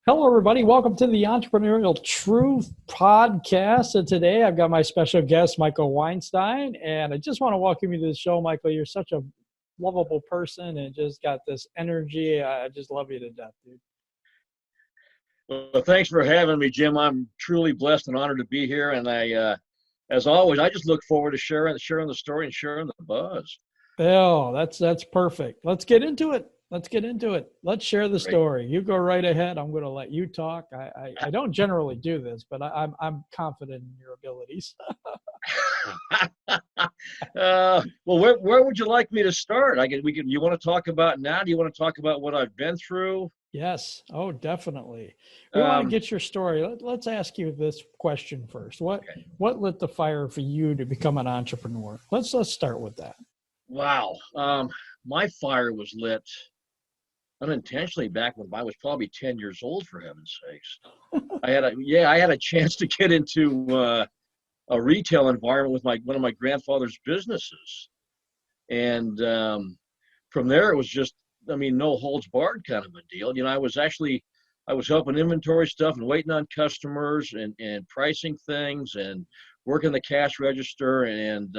Hello, everybody. Welcome to the Entrepreneurial Truth Podcast. And today I've got my special guest, Michael Weinstein. And I just want to welcome you to the show, Michael. You're such a lovable person and just got this energy. I just love you to death, dude. Well, thanks for having me, Jim. I'm truly blessed and honored to be here. And as always, I just look forward to sharing the story and sharing the buzz. Oh, that's perfect. Let's get into it. Let's share the story. You go right ahead. I'm going to let you talk. I don't generally do this, but I'm confident in your abilities. Well, where would you like me to start? You want to talk about now? Do you want to talk about what I've been through? Yes. Oh, definitely. We want to get your story. Let's ask you this question first. What lit the fire for you to become an entrepreneur? Let's start with that. Wow. My fire was lit unintentionally back when I was probably 10 years old, for heaven's sakes. I had a chance to get into a retail environment with one of my grandfather's businesses. And from there, it was just, no holds barred kind of a deal. I was helping inventory stuff and waiting on customers and pricing things and working the cash register and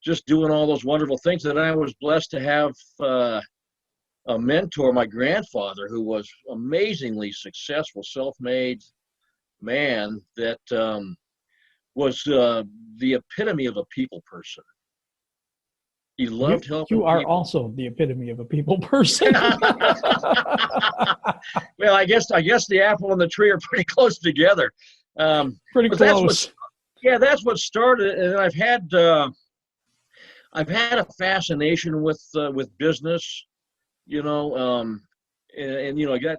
just doing all those wonderful things. That I was blessed to have a mentor, my grandfather, who was amazingly successful, self-made man that was the epitome of a people person. He loved helping You are people. also the epitome of a people person. Well, I guess the apple and the tree are pretty close together. Pretty close. That's what started. And I've had a fascination with business. I got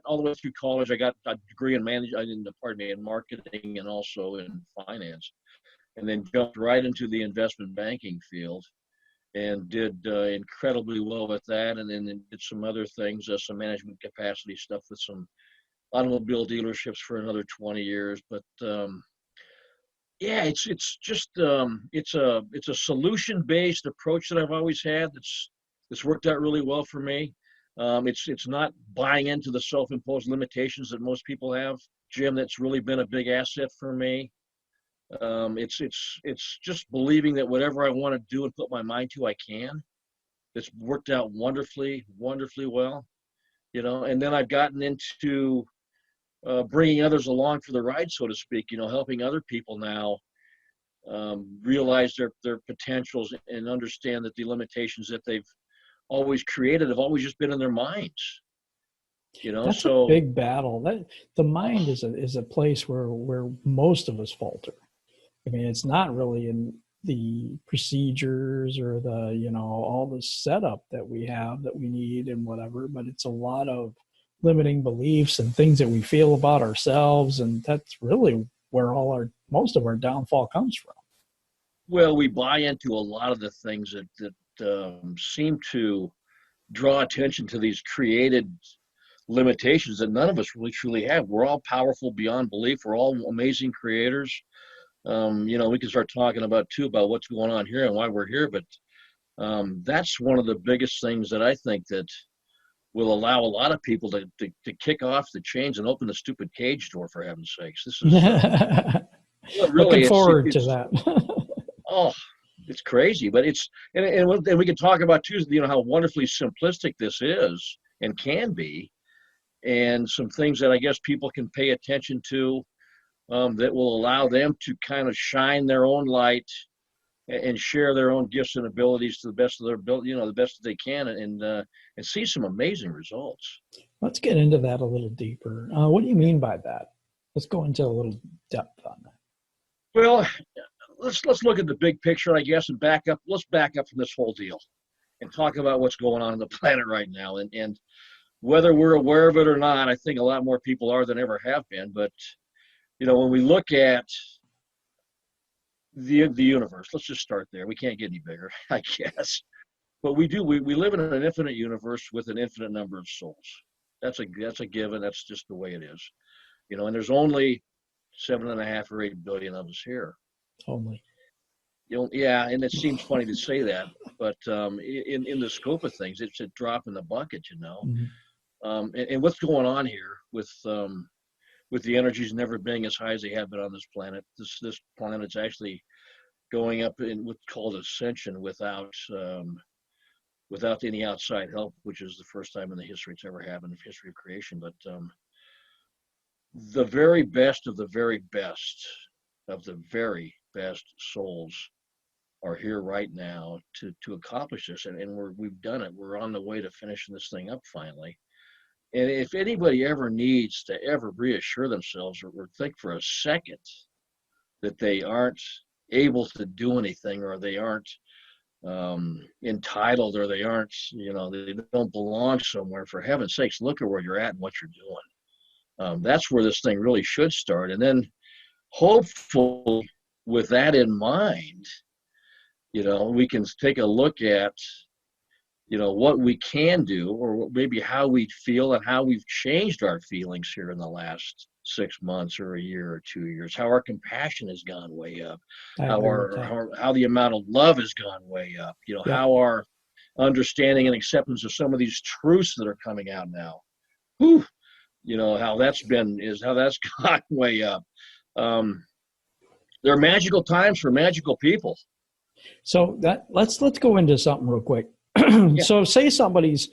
all the way through college. I got a degree in in marketing and also in finance, and then jumped right into the investment banking field and did incredibly well with that. And then did some other things, some management capacity stuff with some automobile dealerships for another 20 years. But it's a solution-based approach that I've always had. That's worked out really well for me. It's not buying into the self-imposed limitations that most people have, Jim. That's really been a big asset for me. It's just believing that whatever I want to do and put my mind to, I can. It's worked out wonderfully well, And then I've gotten into bringing others along for the ride, so to speak. Helping other people now realize their potentials and understand that the limitations that they've always created have always just been in their minds. That's a big battle. The mind is a place where most of us falter. It's not really in the procedures or the all the setup that we have that we need and whatever, but it's a lot of limiting beliefs and things that we feel about ourselves, and that's really where most of our downfall comes from. Well, we buy into a lot of the things that seem to draw attention to these created limitations that none of us really truly have. We're all powerful beyond belief. We're all amazing creators. We can start talking about what's going on here and why we're here, but that's one of the biggest things that I think that will allow a lot of people to kick off the chains and open the stupid cage door, for heaven's sakes. This is really looking forward to that. Oh, it's crazy, but and we can talk about too, how wonderfully simplistic this is and can be, and some things that I guess people can pay attention to that will allow them to kind of shine their own light and share their own gifts and abilities to the best of their ability, the best that they can, and see some amazing results. Let's get into that a little deeper. What do you mean by that? Let's go into a little depth on that. Well, let's look at the big picture, I guess, and back up. Let's back up from this whole deal and talk about what's going on the planet right now. And whether we're aware of it or not, I think a lot more people are than ever have been. But, when we look at the universe, let's just start there. We can't get any bigger, I guess. But we do. We live in an infinite universe with an infinite number of souls. That's a given. That's just the way it is. And there's only 7.5 or 8 billion of us here. Only. Yeah, and it seems funny to say that, but in the scope of things, it's a drop in the bucket, Mm-hmm. And what's going on here with with the energies never being as high as they have been on this planet. This planet's actually going up in what's called ascension without any outside help, which is the first time in the history it's ever happened in the history of creation. But the very best of the very best of the very best souls are here right now to accomplish this, and we've done it. We're on the way to finishing this thing up finally. And if anybody ever needs to ever reassure themselves or think for a second that they aren't able to do anything, or they aren't entitled, or they aren't, they don't belong somewhere, for heaven's sakes, look at where you're at and what you're doing. That's where this thing really should start. And then hopefully with that in mind, we can take a look at, what we can do, or maybe how we feel and how we've changed our feelings here in the last 6 months or a year or 2 years, how our compassion has gone way up, how the amount of love has gone way up, how our understanding and acceptance of some of these truths that are coming out now, how that's gone way up. They're magical times for magical people. So let's go into something real quick. Yeah. So say somebody's,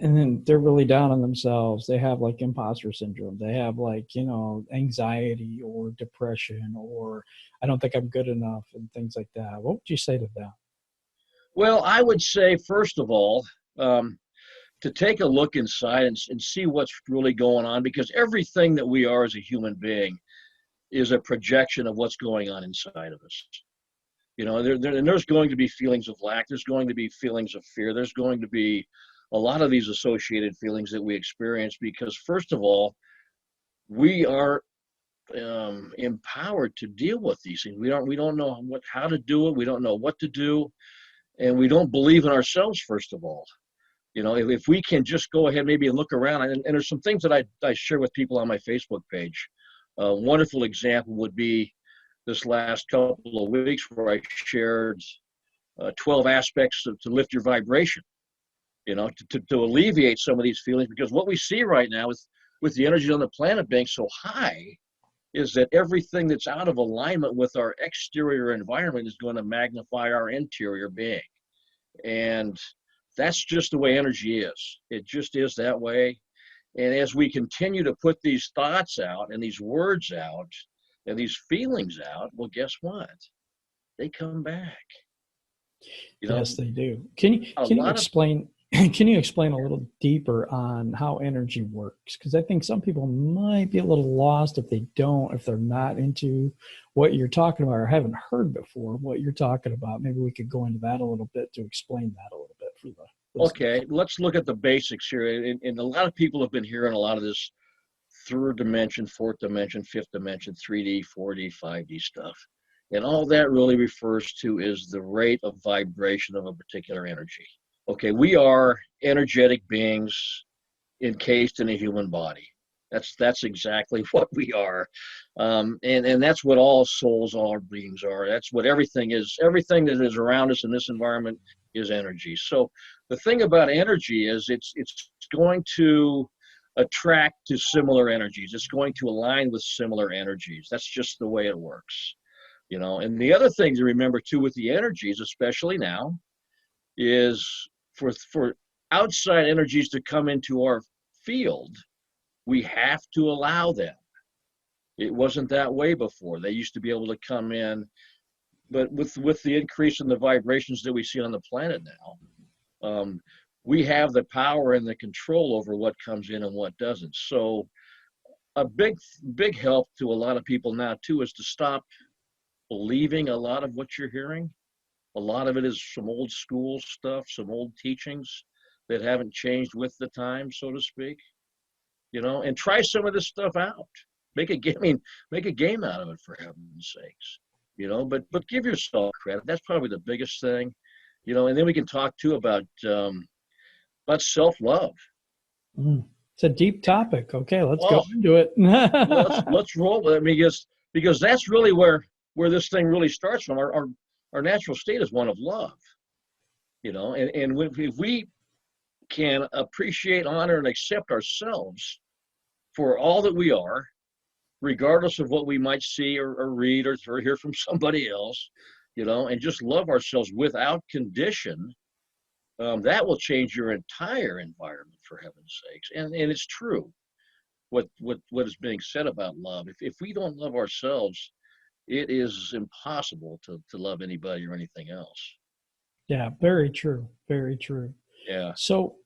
and then they're really down on themselves. They have like imposter syndrome. They have like, anxiety or depression, or I don't think I'm good enough and things like that. What would you say to them? Well, I would say, first of all, to take a look inside and see what's really going on, because everything that we are as a human being is a projection of what's going on inside of us. And there's going to be feelings of lack. There's going to be feelings of fear. There's going to be a lot of these associated feelings that we experience because, first of all, we are empowered to deal with these things. We don't know how to do it. We don't know what to do, and we don't believe in ourselves. First of all, if we can just go ahead maybe and look around, and there's some things that I share with people on my Facebook page. A wonderful example would be this last couple of weeks where I shared 12 aspects to lift your vibration, to alleviate some of these feelings, because what we see right now with the energy on the planet being so high is that everything that's out of alignment with our exterior environment is going to magnify our interior being. And that's just the way energy is. It just is that way. And as we continue to put these thoughts out and these words out and these feelings out, well, guess what? They come back. Yes, they do. Can you explain a little deeper on how energy works? Because I think some people might be a little lost if they're not into what you're talking about or haven't heard before what you're talking about. Maybe we could go into that a little bit to explain that a little bit for the listeners. Okay, let's look at the basics here. And a lot of people have been hearing a lot of this third dimension, fourth dimension, fifth dimension, 3D, 4D, 5D stuff. And all that really refers to is the rate of vibration of a particular energy. Okay, we are energetic beings encased in a human body. That's exactly what we are. And that's what all souls, all our beings are. That's what everything is. Everything that is around us in this environment is energy. So the thing about energy is it's going to attract to similar energies. It's going to align with similar energies. That's just the way it works. And the other thing to remember too with the energies, especially now, is for outside energies to come into our field, we have to allow them. It wasn't that way before. They used to be able to come in, but with the increase in the vibrations that we see on the planet now, we have the power and the control over what comes in and what doesn't. So a big help to a lot of people now too is to stop believing a lot of what you're hearing. A lot of it is some old school stuff, some old teachings that haven't changed with the time, so to speak. And try some of this stuff out. Make a game out of it, for heaven's sakes. But give yourself credit. That's probably the biggest thing. And then we can talk too about self-love. It's a deep topic. Okay, let's go into it. let's roll with it, because that's really where this thing really starts from. Our natural state is one of love, and if we can appreciate, honor, and accept ourselves for all that we are, regardless of what we might see or read or hear from somebody else, and just love ourselves without condition, that will change your entire environment, for heaven's sakes. And it's true what is being said about love. If we don't love ourselves, it is impossible to love anybody or anything else. Yeah, very true. Very true. Yeah. So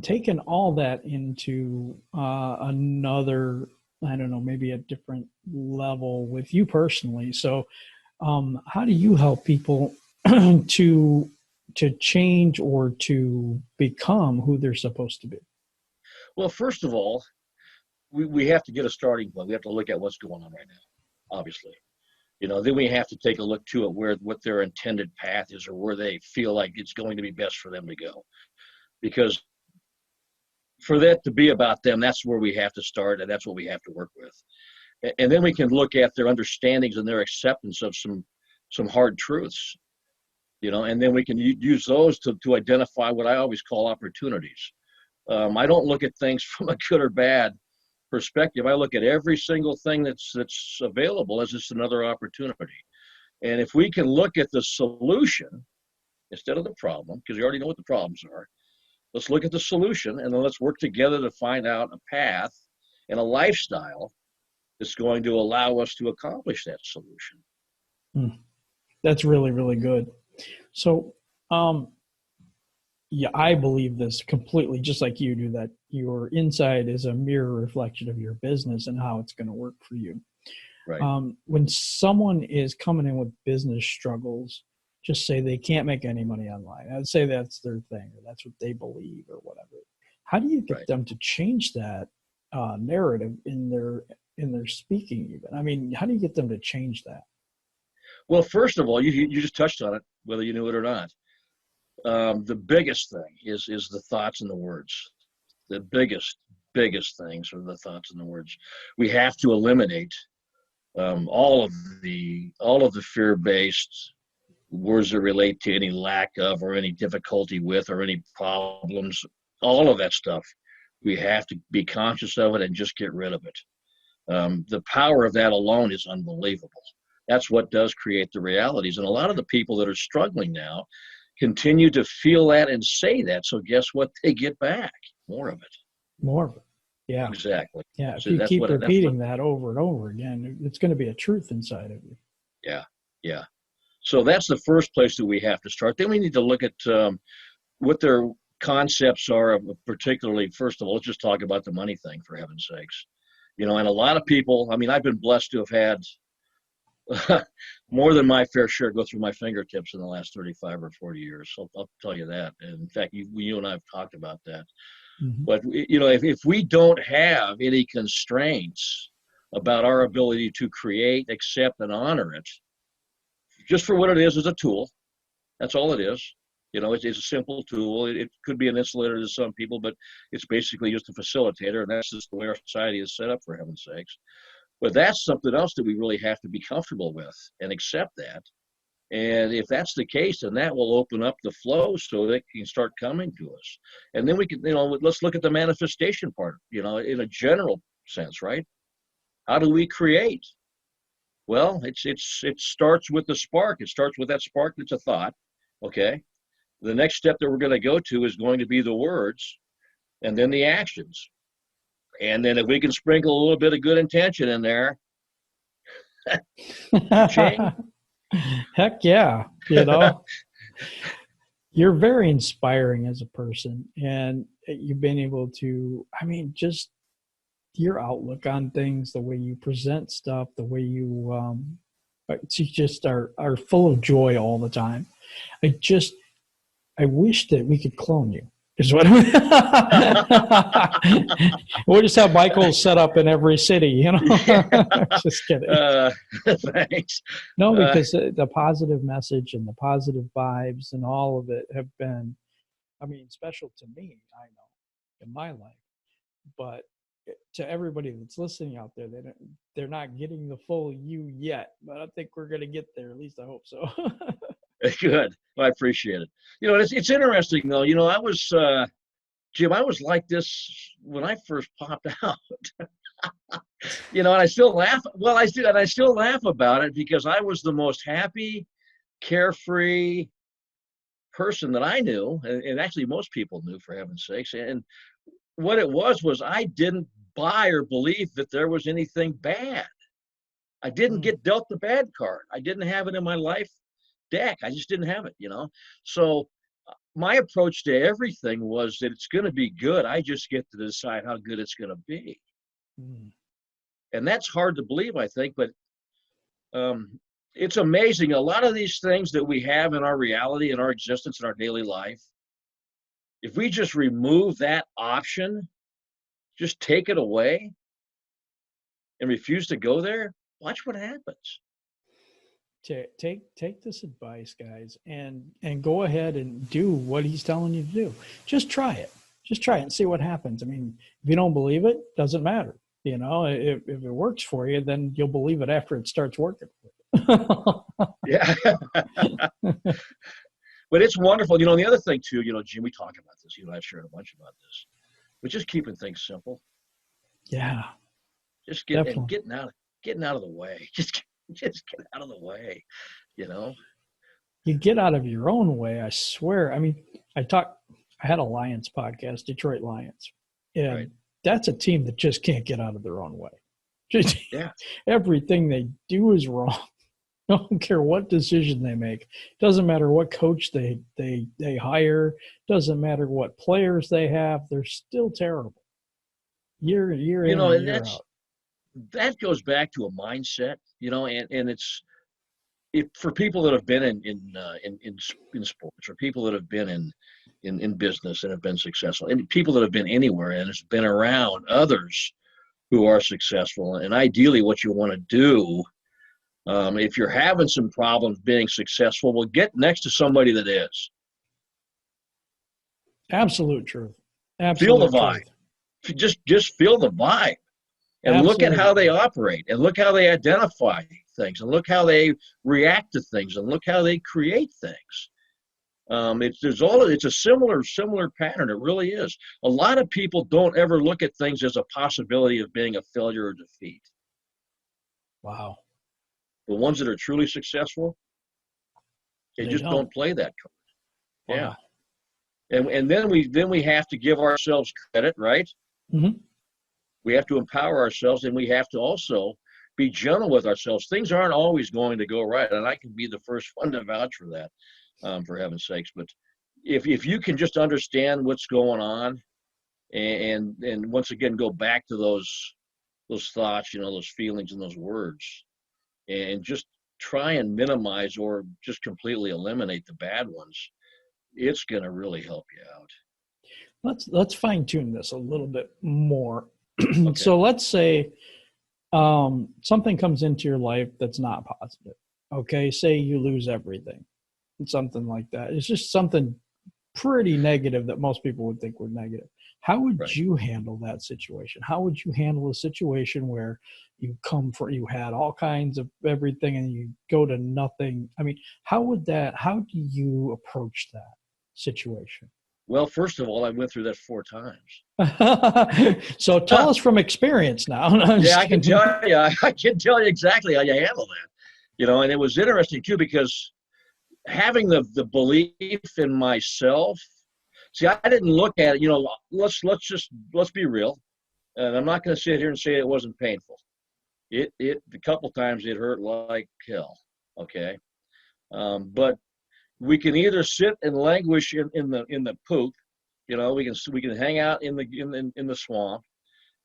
taking all that into another, I don't know, maybe a different level with you personally. So how do you help people to change or to become who they're supposed to be? Well, first of all, we have to get a starting point. We have to look at what's going on right now, obviously. Then we have to take a look to it what their intended path is, or where they feel like it's going to be best for them to go. Because for that to be about them, that's where we have to start, and that's what we have to work with. And then we can look at their understandings and their acceptance of some hard truths, and then we can use those to identify what I always call opportunities. I don't look at things from a good or bad perspective. I look at every single thing that's available as just another opportunity. And if we can look at the solution instead of the problem, because we already know what the problems are, let's look at the solution, and then let's work together to find out a path and a lifestyle that's going to allow us to accomplish that solution. That's really, really good. So, yeah, I believe this completely, just like you do, that your inside is a mirror reflection of your business and how it's going to work for you. Right. When someone is coming in with business struggles, just say they can't make any money online. I'd say that's their thing, or that's what they believe, or whatever. How do you get them to change that narrative in their speaking even? I mean, how do you get them to change that? Well, first of all, you just touched on it, whether you knew it or not. The biggest thing is the thoughts and the words. The biggest things are the thoughts and the words. We have to eliminate all of the fear-based words that relate to any lack of or any difficulty with or any problems. All of that stuff, we have to be conscious of it and just get rid of it. The power of that alone is unbelievable. That's what does create the realities. And a lot of the people that are struggling now continue to feel that and say that. So guess what? They get back more of it. More of it. Yeah. Exactly. Yeah. If you keep repeating that over and over again, it's going to be a truth inside of you. Yeah. Yeah. So that's the first place that we have to start. Then we need to look at what their concepts are, particularly, first of all, let's just talk about the money thing, for heaven's sakes. And a lot of people, I mean, I've been blessed to have had more than my fair share go through my fingertips in the last 35 or 40 years. So I'll tell you that. And in fact, you and I have talked about that. Mm-hmm. But, if we don't have any constraints about our ability to create, accept, and honor it, just for what it is a tool, that's all it is. It's a simple tool. It could be an insulator to some people, but it's basically just a facilitator, and that's just the way our society is set up, for heaven's sakes. But that's something else that we really have to be comfortable with and accept that. And if that's the case, then that will open up the flow so that it can start coming to us. And then we can, let's look at the manifestation part, in a general sense, right? How do we create? Well, it starts with the spark. It starts with that spark that's a thought, okay? The next step that we're going to go to is going to be the words and then the actions. And then if we can sprinkle a little bit of good intention in there, change. Heck yeah. You're very inspiring as a person, and you've been able to, just your outlook on things, the way you present stuff, the way you just are full of joy all the time. I wish that we could clone you. Is what we'll just have Michael's set up in every city, Just kidding. Thanks. No, because the positive message and the positive vibes and all of it have been, special to me, I know, in my life. But to everybody that's listening out there, they're not getting the full you yet. But I think we're going to get there. At least I hope so. Good. I appreciate it. It's interesting though. I was, Jim, I was like this when I first popped out. And I still laugh. Well, I still laugh about it because I was the most happy, carefree person that I knew, and actually most people knew, for heaven's sakes. And what it was I didn't buy or believe that there was anything bad. I didn't get dealt the bad card. I didn't have it in my life deck. I just didn't have it, So my approach to everything was that it's going to be good. I just get to decide how good it's going to be. And that's hard to believe, I think, but it's amazing. A lot of these things that we have in our reality, in our existence, in our daily life, if we just remove that option, just take it away and refuse to go there, watch what happens. Take this advice, guys, and go ahead and do what he's telling you to do. Just try it. Just try it and see what happens. I mean, if you don't believe it, doesn't matter. If it works for you, then you'll believe it after it starts working. Yeah. But it's wonderful. The other thing too, Jim, we talk about this, I've shared a bunch about this, but just keeping things simple. Yeah. Just getting out of the way. Just get out of the way, You get out of your own way, I swear. I mean, I had a Lions podcast, Detroit Lions. And right. That's a team that just can't get out of their own way. Yeah. Everything they do is wrong. I don't care what decision they make. Doesn't matter what coach they hire. Doesn't matter what players they have. They're still terrible. Year in, year out. That goes back to a mindset, and it's for people that have been in sports, or people that have been in business and have been successful, and people that have been anywhere and has been around others who are successful. And ideally, what you want to do, if you're having some problems being successful, well, get next to somebody that is. Absolute truth. Feel the vibe. Just feel the vibe. And Absolutely. Look at how they operate, and look how they identify things, and look how they react to things, and look how they create things. It's a similar pattern. It really is. A lot of people don't ever look at things as a possibility of being a failure or defeat. Wow. The ones that are truly successful, they just don't play that card. Wow. Yeah. And then we have to give ourselves credit, right? Mm-hmm. We have to empower ourselves, and we have to also be gentle with ourselves. Things aren't always going to go right, and I can be the first one to vouch for that, for heaven's sakes. But if you can just understand what's going on, and once again go back to those thoughts, those feelings and those words, and just try and minimize or just completely eliminate the bad ones, it's going to really help you out. Let's fine tune this a little bit more. Okay. So let's say something comes into your life that's not positive. Okay, say you lose everything, something like that. It's just something pretty negative that most people would think were negative. How would you handle that situation? How would you handle a situation where you had all kinds of everything and you go to nothing? I mean, how do you approach that situation? Well, first of all, I went through that 4 times. So tell us from experience now. Yeah, I can tell you. I can tell you exactly how you handle that. And it was interesting too, because having the belief in myself. See, I didn't look at it. Let's be real. And I'm not going to sit here and say it wasn't painful. A couple times it hurt like hell. Okay, but we can either sit and languish in the poop, we can hang out in the swamp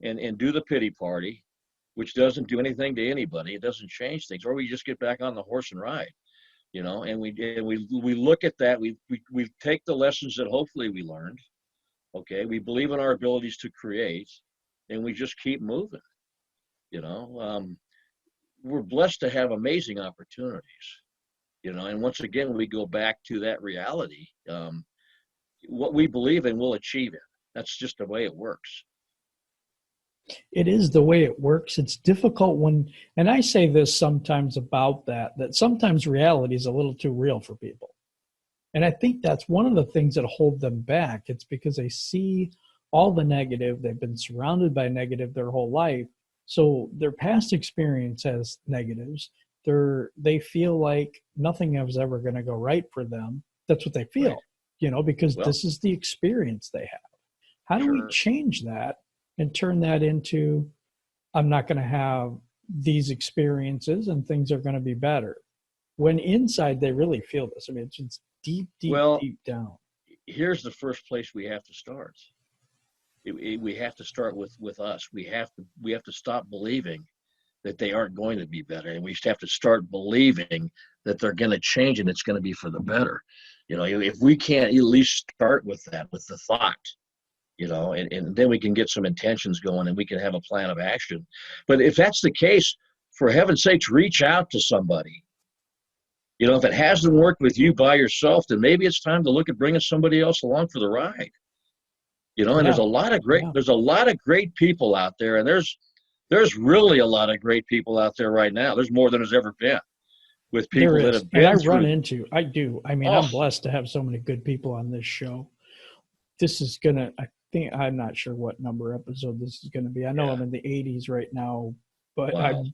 and do the pity party, which doesn't do anything to anybody. It doesn't change things. Or we just get back on the horse and ride, and we look at that. We take the lessons that hopefully we learned. Okay, we believe in our abilities to create, and we just keep moving. We're blessed to have amazing opportunities. And once again, we go back to that reality. What we believe in, we'll achieve it. That's just the way it works. It is the way it works. It's difficult and I say this sometimes about that sometimes reality is a little too real for people. And I think that's one of the things that hold them back. It's because they see all the negative. They've been surrounded by negative their whole life. So their past experience has negatives. They feel like nothing is ever going to go right for them. That's what they feel, Right. because Well, this is the experience they have. How do we sure. change that and turn that into, I'm not going to have these experiences and things are going to be better? When inside they really feel this. I mean, it's deep, deep, Well, deep down. here's the first place we have to start. We have to start with us. We have to stop believing that they aren't going to be better, and we just have to start believing that they're going to change and it's going to be for the better. If we can't at least start with that, with the thought, and then we can get some intentions going and we can have a plan of action. But if that's the case, for heaven's sakes, reach out to somebody. If it hasn't worked with you by yourself, then maybe it's time to look at bringing somebody else along for the ride. And there's a lot of great people out there, and there's really a lot of great people out there right now. There's more than there's ever been, with people that have been through. I'm blessed to have so many good people on this show. This is gonna, I'm not sure what number episode this is gonna be. I know I'm in the 80s right now, but Wow.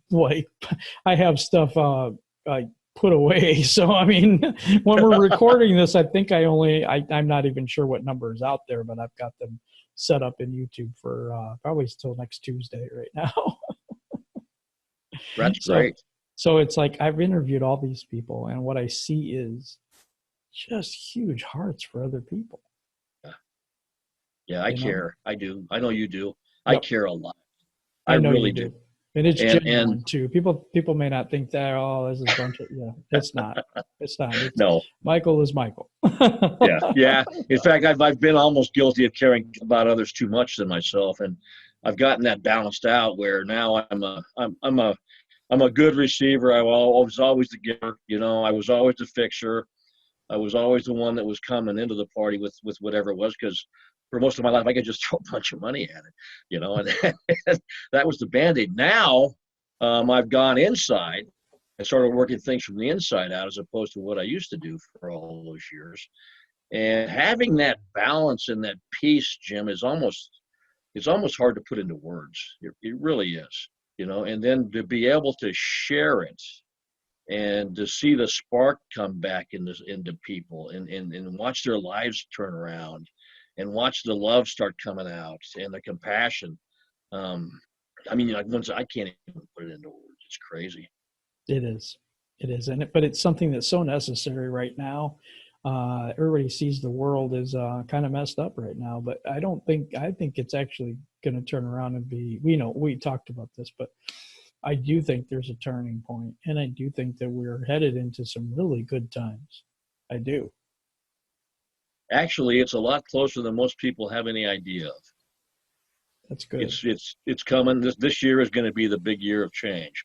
I have stuff I put away. So I mean, when we're recording this, I think I'm not even sure what number is out there, but I've got them set up in YouTube for probably till next Tuesday right now. That's great. So it's like I've interviewed all these people, and what I see is just huge hearts for other people. Yeah, I care. I do. I know you do. Yep. I care a lot. I know really you do. And it's genuine too. People may not think that, this is a bunch of, it's not. It's not. No. Michael is Michael. Yeah. In fact, I've been almost guilty of caring about others too much than myself, and I've gotten that balanced out where now I'm a good receiver. I was always the giver. I was always the fixer. I was always the one that was coming into the party with whatever it was, because for most of my life, I could just throw a bunch of money at it, and that was the Band-Aid. Now, I've gone inside and started working things from the inside out as opposed to what I used to do for all those years. And having that balance and that peace, Jim, it's almost hard to put into words. It really is, and then to be able to share it and to see the spark come back into people and watch their lives turn around, and watch the love start coming out and the compassion. Once I can't even put it into words. It's crazy. It is, but it's something that's so necessary right now. Everybody sees the world is kind of messed up right now, but I think it's actually going to turn around and be. We talked about this, but I do think there's a turning point, and I do think that we're headed into some really good times. I do. Actually, it's a lot closer than most people have any idea of. That's good. It's coming. This year is going to be the big year of change,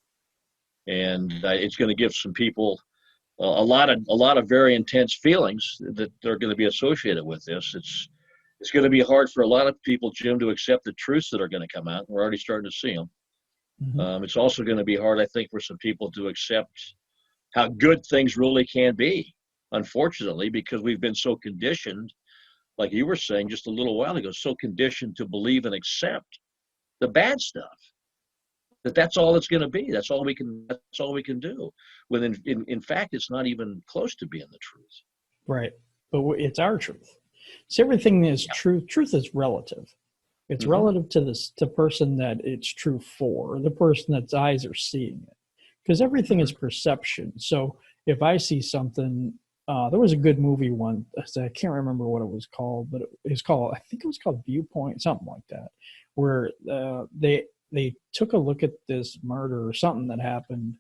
and it's going to give some people a lot of very intense feelings that they're going to be associated with this. It's going to be hard for a lot of people, Jim, to accept the truths that are going to come out. We're already starting to see them. Mm-hmm. It's also going to be hard, I think, for some people to accept how good things really can be. Unfortunately, because we've been so conditioned, like you were saying just a little while ago, so conditioned to believe and accept the bad stuff, that's all it's going to be. That's all we can do. When in fact, it's not even close to being the truth. Right, but it's our truth. So everything is truth. Truth is relative. It's relative to the person that it's true for, the person that's eyes are seeing it, because everything is perception. So if I see something. There was a good movie one. I can't remember what it was called, but I think it was called Viewpoint, something like that, where they took a look at this murder or something that happened,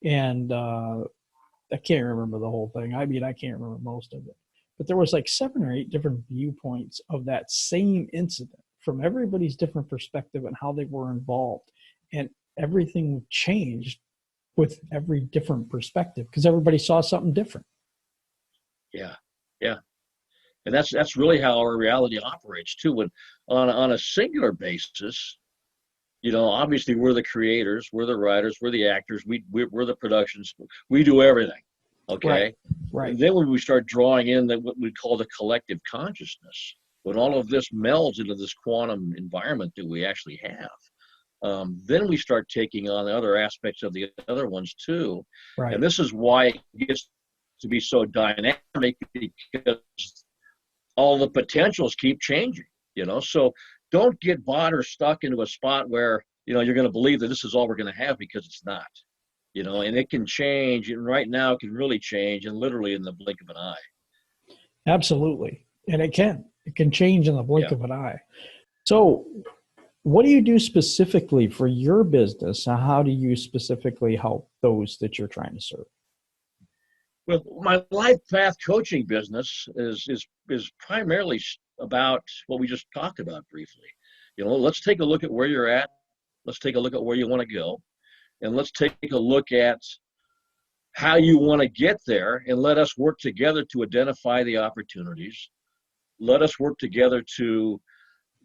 and I can't remember the whole thing. I can't remember most of it, but there was like 7 or 8 different viewpoints of that same incident from everybody's different perspective and how they were involved, and everything changed with every different perspective because everybody saw something different. Yeah. And that's really how our reality operates too. When on a singular basis, obviously we're the creators, we're the writers, we're the actors, we're the productions, we do everything. Okay. Right. And then when we start drawing in what we call the collective consciousness, when all of this melds into this quantum environment that we actually have, then we start taking on the other aspects of the other ones too. Right. And this is why it gets to be so dynamic, because all the potentials keep changing, so don't get bought or stuck into a spot where, you're going to believe that this is all we're going to have, because it's not, and it can change. And right now it can really change, and literally in the blink of an eye. Absolutely. And it can change in the blink of an eye. So what do you do specifically for your business, and how do you specifically help those that you're trying to serve? Well, my life path coaching business is primarily about what we just talked about briefly. Let's take a look at where you're at. Let's take a look at where you want to go. And let's take a look at how you want to get there, and let us work together to identify the opportunities. Let us work together to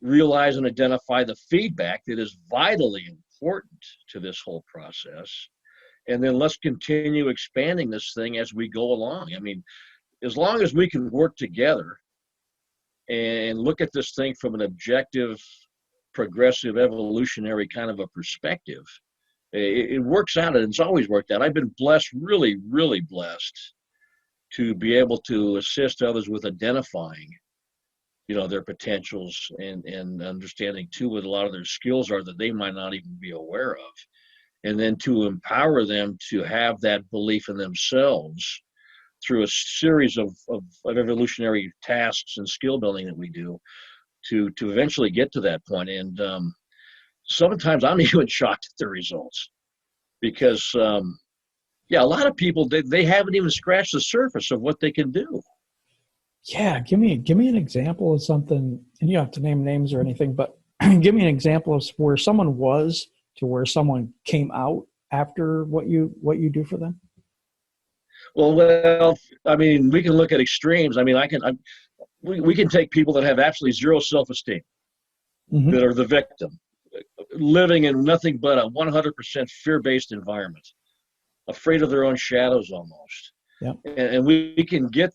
realize and identify the feedback that is vitally important to this whole process. And then let's continue expanding this thing as we go along. I mean, as long as we can work together and look at this thing from an objective, progressive, evolutionary kind of a perspective, it works out, and it's always worked out. I've been blessed, really, really blessed, to be able to assist others with identifying, their potentials, and understanding too what a lot of their skills are that they might not even be aware of. And then to empower them to have that belief in themselves through a series of evolutionary tasks and skill building that we do to eventually get to that point. And sometimes I'm even shocked at the results, because, a lot of people, they haven't even scratched the surface of what they can do. Yeah, give me an example of something, and you don't have to name names or anything, but give me an example of where someone was to where someone came out after what you do for them. Well, I mean, we can look at extremes. I mean, we can take people that have absolutely zero self-esteem, that are the victim, living in nothing but a 100% fear-based environment, afraid of their own shadows almost. Yeah. And we can get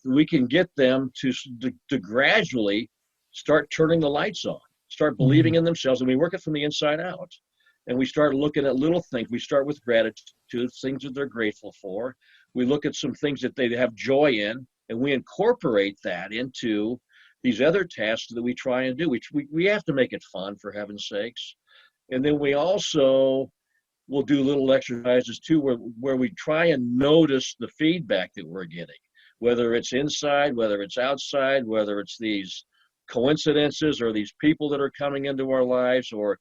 them to gradually start turning the lights on, start believing in themselves, and we work it from the inside out. And we start looking at little things. We start with gratitude, things that they're grateful for. We look at some things that they have joy in, and we incorporate that into these other tasks that we try and do. We have to make it fun, for heaven's sakes. And then we also will do little exercises too, where we try and notice the feedback that we're getting, whether it's inside, whether it's outside, whether it's these coincidences or these people that are coming into our lives, or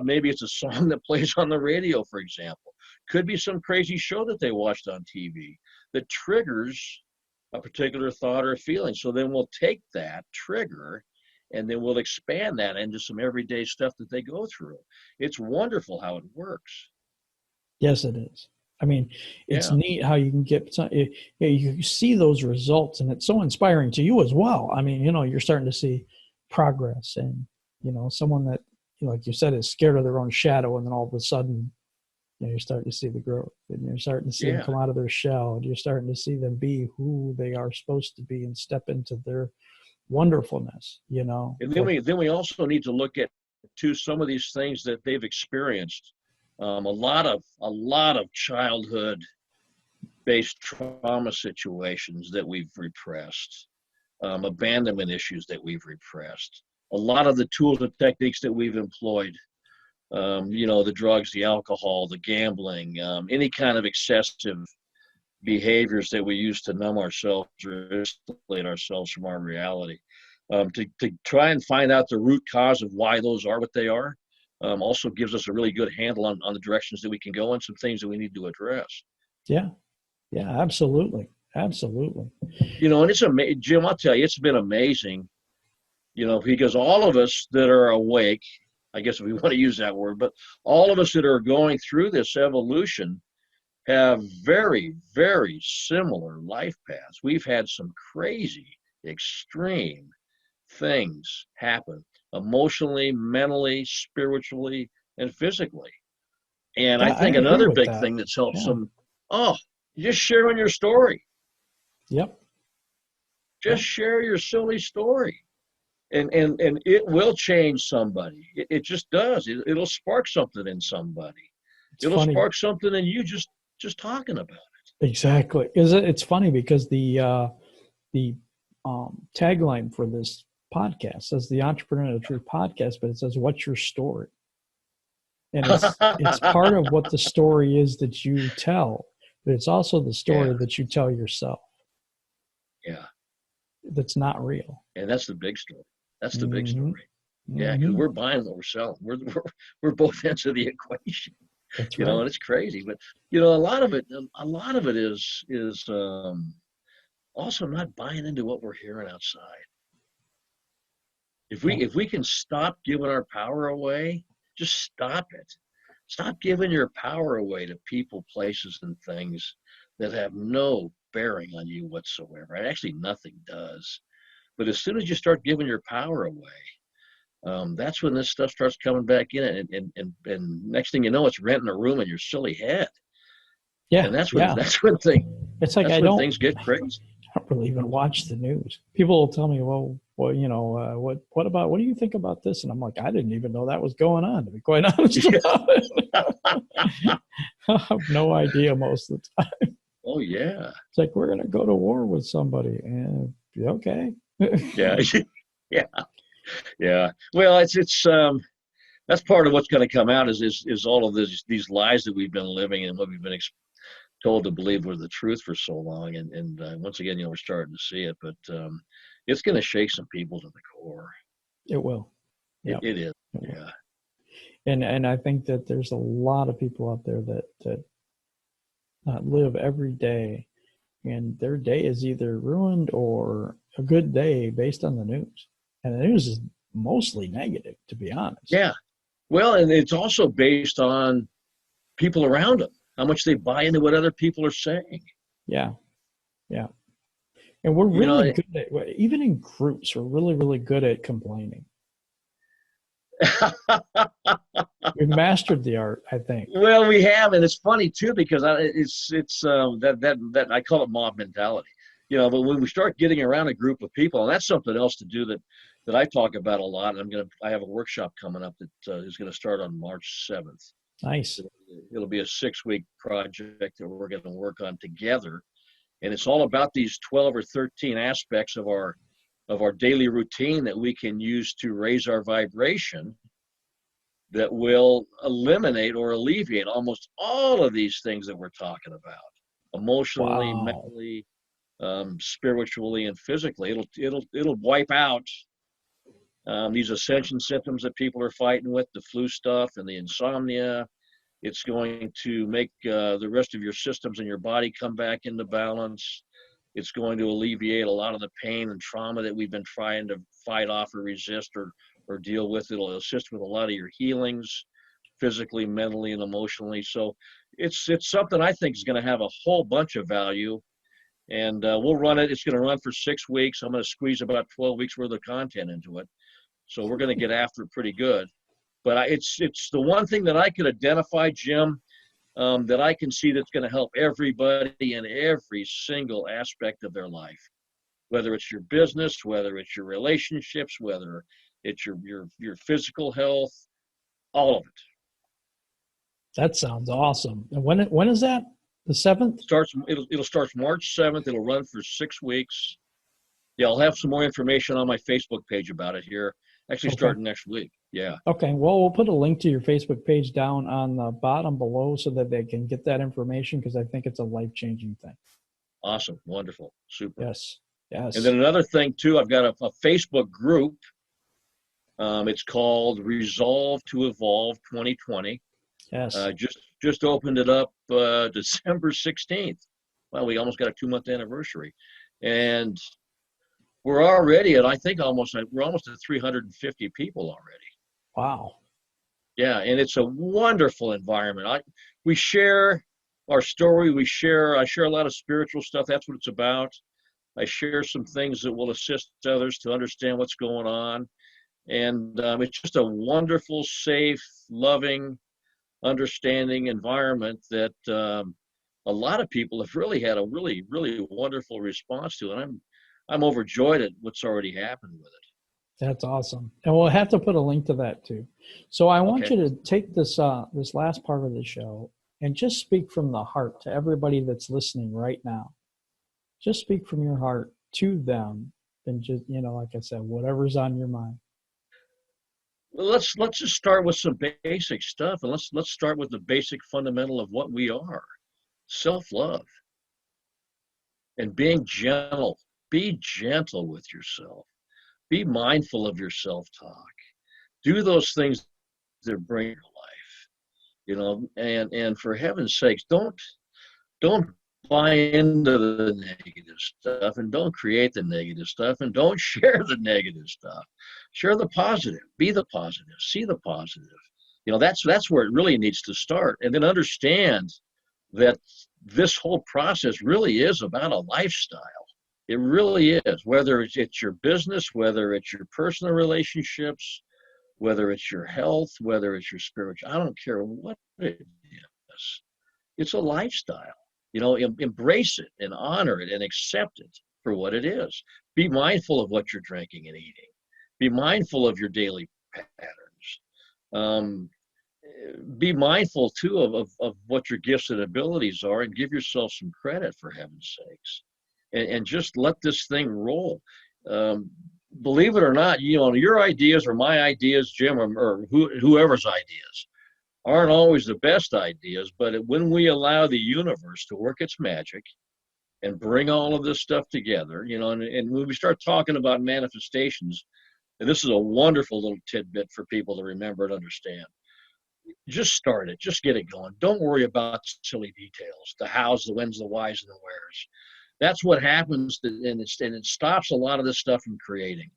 maybe it's a song that plays on the radio, for example. Could be some crazy show that they watched on TV that triggers a particular thought or feeling. So then we'll take that trigger and then we'll expand that into some everyday stuff that they go through. It's wonderful how it works. Yes, it is. I mean, it's neat how you can get you see those results, and it's so inspiring to you as well. I mean, you're starting to see progress, and someone that, like you said, is scared of their own shadow, and then all of a sudden, you're starting to see the growth, and you're starting to see them come out of their shell, and you're starting to see them be who they are supposed to be and step into their wonderfulness. And then we also need to look at some of these things that they've experienced. A lot of childhood based trauma situations that we've repressed, abandonment issues that we've repressed, a lot of the tools and techniques that we've employed, the drugs, the alcohol, the gambling, any kind of excessive behaviors that we use to numb ourselves or isolate ourselves from our reality, to try and find out the root cause of why those are what they are. Also gives us a really good handle on the directions that we can go and some things that we need to address. Yeah, absolutely. Absolutely. And it's amazing, Jim, I'll tell you, it's been amazing, because all of us that are awake, I guess if we want to use that word, but all of us that are going through this evolution have very, very similar life paths. We've had some crazy, extreme things happen emotionally, mentally, spiritually, and physically. And I think another big thing that's helped some, just sharing your story. Yep. Just share your silly story. and it will change somebody. It just does. It'll spark something in somebody. It'll spark something in you just talking about it. Exactly. It's funny because the tagline for this podcast says the Entrepreneur of the Truth podcast, but it says, "What's your story?" And it's part of what the story is that you tell, but it's also the story that you tell yourself. Yeah. That's not real. And that's the big story. That's the big story. Yeah, because we're buying what we're selling. We're both ends of the equation. That's right. And it's crazy. But a lot of it is also not buying into what we're hearing outside. If we can stop giving our power away, just stop it. Stop giving your power away to people, places, and things that have no bearing on you whatsoever. Actually, nothing does. But as soon as you start giving your power away, that's when this stuff starts coming back in, and next thing you know, it's renting a room in your silly head. Yeah, and that's when things get crazy. I don't really even watch the news. People will tell me, well, what do you think about this? And I'm like, I didn't even know that was going on, to be quite honest about it. I have no idea most of the time. Oh yeah. It's like, we're going to go to war with somebody, and okay. Yeah. Yeah. Well, it's that's part of what's going to come out is all of these lies that we've been living and what we've been told to believe were the truth for so long. And once again, we're starting to see it, but it's going to shake some people to the core. It will. Yep. It is. Yeah. And I think that there's a lot of people out there that live every day, and their day is either ruined or a good day based on the news. And the news is mostly negative, to be honest. Yeah. Well, and it's also based on people around them, how much they buy into what other people are saying. Yeah. Yeah. And we're really good at, even in groups, we're really, really good at complaining. We've mastered the art, I think. Well, we have, and it's funny too, because it's that I call it mob mentality. But when we start getting around a group of people, and that's something else to do that I talk about a lot. I have a workshop coming up that is going to start on March 7th. Nice. It'll be a 6-week project that we're going to work on together, and it's all about these 12 or 13 aspects of our daily routine that we can use to raise our vibration, that will eliminate or alleviate almost all of these things that we're talking about, emotionally, mentally, spiritually, and physically. It'll wipe out these ascension symptoms that people are fighting with, the flu stuff and the insomnia. It's going to make the rest of your systems in your body come back into balance. It's going to alleviate a lot of the pain and trauma that we've been trying to fight off or resist or deal with. It'll assist with a lot of your healings, physically, mentally, and emotionally. So it's something I think is going to have a whole bunch of value. And we'll run it. It's going to run for 6 weeks. I'm going to squeeze about 12 weeks worth of content into it. So we're going to get after it pretty good. But it's the one thing that I could identify, Jim, that I can see that's going to help everybody in every single aspect of their life, whether it's your business, whether it's your relationships, whether it's your physical health, all of it. That sounds awesome. And when is that? The 7th? It'll start March 7th. It'll run for 6 weeks. Yeah, I'll have some more information on my Facebook page about it here. Actually, starting next week. Yeah. Okay. Well, we'll put a link to your Facebook page down on the bottom below so that they can get that information, because I think it's a life-changing thing. Awesome. Wonderful. Super. Yes. Yes. And then another thing too, I've got a Facebook group. It's called Resolve to Evolve 2020. Yes. Just opened it up December 16th. Well, we almost got a 2-month anniversary, and we're already at, I think we're almost at 350 people already. Wow. Yeah, and it's a wonderful environment. We share our story. I share a lot of spiritual stuff. That's what it's about. I share some things that will assist others to understand what's going on. And it's just a wonderful, safe, loving, understanding environment that a lot of people have really had a really, really wonderful response to. And I'm overjoyed at what's already happened with it. That's awesome. And we'll have to put a link to that too. So I want Okay. you to take this this last part of the show and just speak from the heart to everybody that's listening right now. Just speak from your heart to them, and just, you know, like I said, whatever's on your mind. Well, let's just start with some basic stuff, and let's start with the basic fundamental of what we are: self-love and being gentle. Be gentle with yourself. Be mindful of your self-talk. Do those things that bring your life, you know, and for heaven's sakes, don't buy into the negative stuff, and don't create the negative stuff, and don't share the negative stuff. Share the positive. Be the positive. See the positive. You know, that's where it really needs to start. And then understand that this whole process really is about a lifestyle. It really is, whether it's your business, whether it's your personal relationships, whether it's your health, whether it's your spiritual, I don't care what it is. It's a lifestyle. You know, embrace it and honor it and accept it for what it is. Be mindful of what you're drinking and eating. Be mindful of your daily patterns. Be mindful too of what your gifts and abilities are, and give yourself some credit, for heaven's sakes. And just let this thing roll. Believe it or not, you know, your ideas or my ideas, Jim, or whoever's ideas, aren't always the best ideas, but when we allow the universe to work its magic and bring all of this stuff together, you know, and when we start talking about manifestations, and this is a wonderful little tidbit for people to remember and understand, just start it, just get it going. Don't worry about silly details, the hows, the whens, the whys, and the wheres. That's what happens, and it stops a lot of this stuff from creating.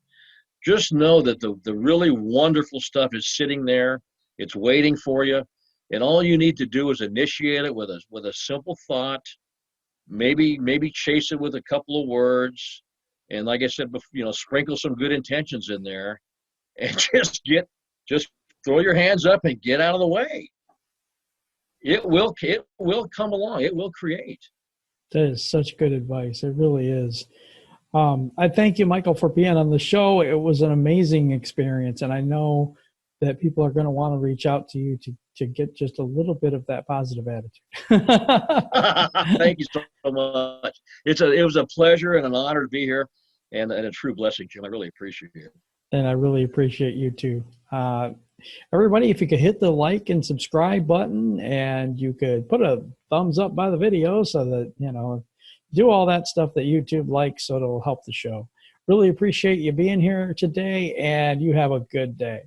Just know that the really wonderful stuff is sitting there. It's waiting for you, and all you need to do is initiate it with a simple thought. Maybe chase it with a couple of words, and like I said before, you know, sprinkle some good intentions in there, and just throw your hands up and get out of the way. It will come along. It will create. That is such good advice. It really is. I thank you, Michael, for being on the show. It was an amazing experience, and I know that people are going to want to reach out to you to get just a little bit of that positive attitude. Thank you so much. It was a pleasure and an honor to be here, and a true blessing, Jim. I really appreciate it. And I really appreciate you too. Everybody, if you could hit the like and subscribe button, and you could put a thumbs up by the video so that, you know, do all that stuff that YouTube likes, so it'll help the show. Really appreciate you being here today, and you have a good day.